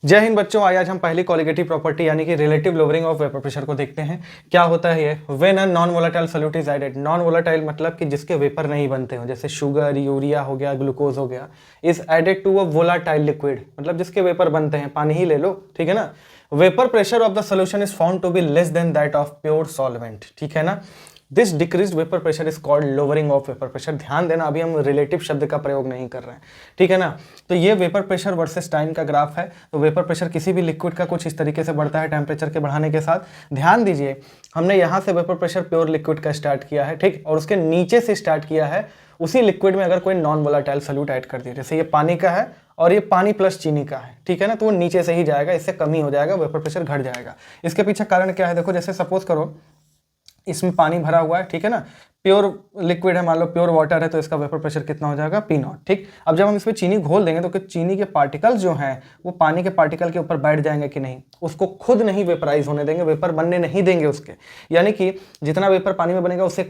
जय हिंद बच्चों, आज हम पहली कॉलिगेटिव प्रॉपर्टी यानी कि relative lowering of vapour pressure को देखते हैं। क्या होता है ये? When a non volatile solute is added, non volatile मतलब कि जिसके वेपर नहीं बनते हो, जैसे शुगर, यूरिया हो गया, ग्लूकोज हो गया, is added to a volatile liquid, मतलब जिसके वेपर बनते हैं, पानी ही ले लो, ठीक है ना। Vapour pressure of the solution is found to be less than that of pure solvent, ठीक है ना। This decrease vapour pressure is called lowering of vapour pressure. ध्यान देना, अभी हम रिलेटिव शब्द का प्रयोग नहीं कर रहे हैं, ठीक है ना। तो ये वेपर प्रेशर वर्सेस टाइम का ग्राफ है। तो वेपर प्रेशर किसी भी लिक्विड का कुछ इस तरीके से बढ़ता है टेम्परेचर के बढ़ाने के साथ। ध्यान दीजिए, हमने यहाँ से वेपर प्रेशर प्योर लिक्विड का स्टार्ट किया है, ठीक, और उसके नीचे से स्टार्ट किया है उसी लिक्विड में अगर कोई नॉन वोलेटाइल सॉल्यूट ऐड कर दिया, जैसे ये पानी का है और ये पानी प्लस चीनी का है, ठीक है ना, तो वो नीचे से ही जाएगा, इससे कम ही हो जाएगा, वेपर प्रेशर घट जाएगा। इसके पीछे कारण क्या है? देखो, जैसे सपोज करो इसमें पानी भरा हुआ है, ठीक है ना, प्योर लिक्विड है, मान लो प्योर वाटर है, तो इसका वेपर प्रेशर कितना हो जाएगा? P नॉट, ठीक। अब जब हम इसमें चीनी घोल देंगे तो चीनी के पार्टिकल जो हैं वो पानी के पार्टिकल के ऊपर बैठ जाएंगे कि नहीं? उसको खुद नहीं वेपराइज होने देंगे, वेपर बनने नहीं देंगे उसके, यानी कि जितना वेपर पानी में बनेगा उससे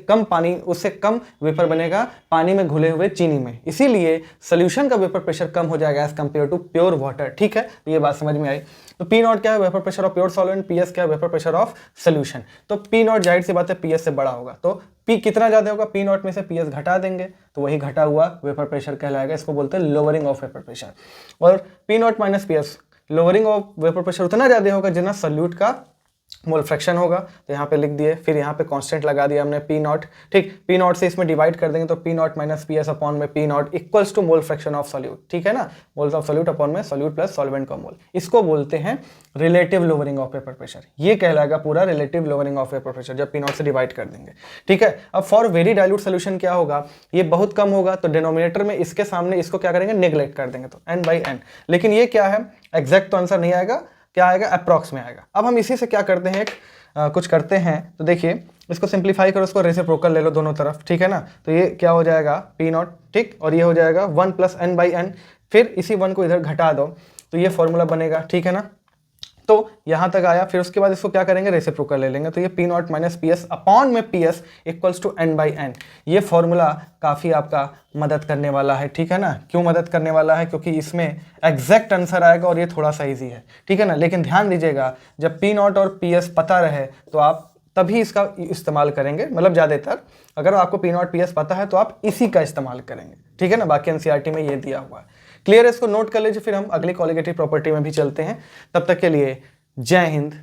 कम वेपर बनेगा पानी में घुले हुए चीनी में। इसीलिए सोल्यूशन का वेपर प्रेशर कम हो जाएगा as compare to pure water, ठीक है। ये बात समझ में आई। तो P नॉट क्या है? Vapour pressure of pure solvent. PS क्या है? Vapour pressure of solution. तो P नॉट जाहिर सी बात है PS से बड़ा होगा, तो P कितना ज्यादा होगा? P नॉट में से PS घटा देंगे तो वही घटा हुआ वेपर प्रेशर कहलाएगा। इसको बोलते हैं लोअरिंग ऑफ वेपर प्रेशर। और P naught minus PS, lowering of vapour pressure उतना ज्यादा होगा जितना सॉल्यूट का मोल फ्रैक्शन होगा। तो यहाँ पे लिख दिए, फिर यहाँ पे कांस्टेंट लगा दिया हमने P नॉट, ठीक। P नॉट से इसमें डिवाइड कर देंगे तो P naught minus PS upon में P naught equals to mole fraction of solute, ठीक है ना, मोल्स ऑफ सॉल्यूट अपॉन में सॉल्यूट प्लस सॉल्वेंट का मोल। इसको बोलते हैं relative lowering of vapour pressure. ये कहलाएगा पूरा relative lowering of vapour pressure जब P नॉट से डिवाइड कर देंगे, ठीक है। अब फॉर वेरी डाइल्यूट सोल्यूशन क्या होगा? ये बहुत कम होगा, तो डिनोमिनेटर में इसके सामने इसको क्या करेंगे? नेग्लेक्ट कर देंगे, तो n/n। लेकिन ये क्या है? एग्जैक्ट तो आंसर नहीं आएगा, क्या आएगा? अप्रॉक्स में आएगा। अब हम इसी से क्या करते हैं, कुछ करते हैं, तो देखिए इसको सिंप्लीफाई करो, इसको रेसिप्रोकल ले लो दोनों तरफ, ठीक है ना। तो ये क्या हो जाएगा? P नॉट, ठीक, और ये हो जाएगा 1 + n/n। फिर इसी 1 को इधर घटा दो तो ये फॉर्मूला बनेगा, ठीक है ना। तो यहां तक आया, फिर उसके बाद इसको क्या करेंगे? रेसिप्रोकल ले लेंगे, तो ये P naught minus PS upon में PS इक्वल्स टू n/n। ये फॉर्मूला काफ़ी आपका मदद करने वाला है, ठीक है ना। क्यों मदद करने वाला है? क्योंकि इसमें एग्जैक्ट आंसर आएगा और ये थोड़ा सा ईजी है, ठीक है ना। लेकिन ध्यान दीजिएगा, जब P नॉट और PS पता रहे तो आप तभी इसका इस्तेमाल करेंगे, मतलब ज़्यादातर अगर आपको P नॉट PS पता है तो आप इसी का इस्तेमाल करेंगे, ठीक है ना। बाकी NCERT में ये दिया हुआ है। क्लियर है? इसको नोट कर लीजिए, फिर हम अगली कॉलिगेटिव प्रॉपर्टी में भी चलते हैं। तब तक के लिए जय हिंद,